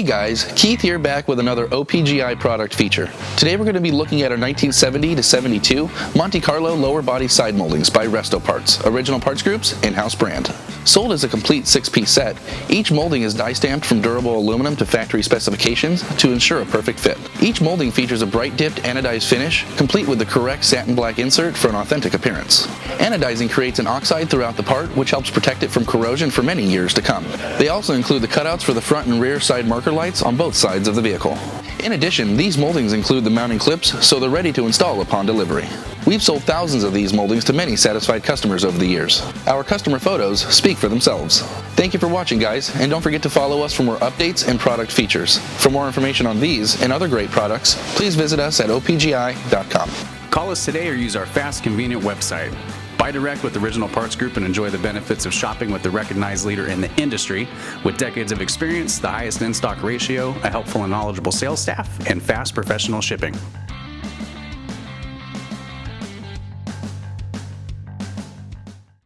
Hey guys, Keith here back with another OPGI product feature. Today we're going to be looking at our 1970 to 72 Monte Carlo lower body side moldings by Resto Parts, original parts group's in-house brand. Sold as a complete 6-piece set, each molding is die stamped from durable aluminum to factory specifications to ensure a perfect fit. Each molding features a bright dipped anodized finish, complete with the correct satin black insert for an authentic appearance. Anodizing creates an oxide throughout the part, which helps protect it from corrosion for many years to come. They also include the cutouts for the front and rear side marker lights on both sides of the vehicle. In addition, these moldings include the mounting clips, so they're ready to install upon delivery. We've sold thousands of these moldings to many satisfied customers over the years. Our customer photos speak for themselves. Thank you for watching, guys, and don't forget to follow us for more updates and product features. For more information on these and other great products, please visit us at opgi.com. Call us today or use our fast, convenient website. Buy direct with Original Parts Group and enjoy the benefits of shopping with the recognized leader in the industry with decades of experience, the highest in-stock ratio, a helpful and knowledgeable sales staff, and fast professional shipping.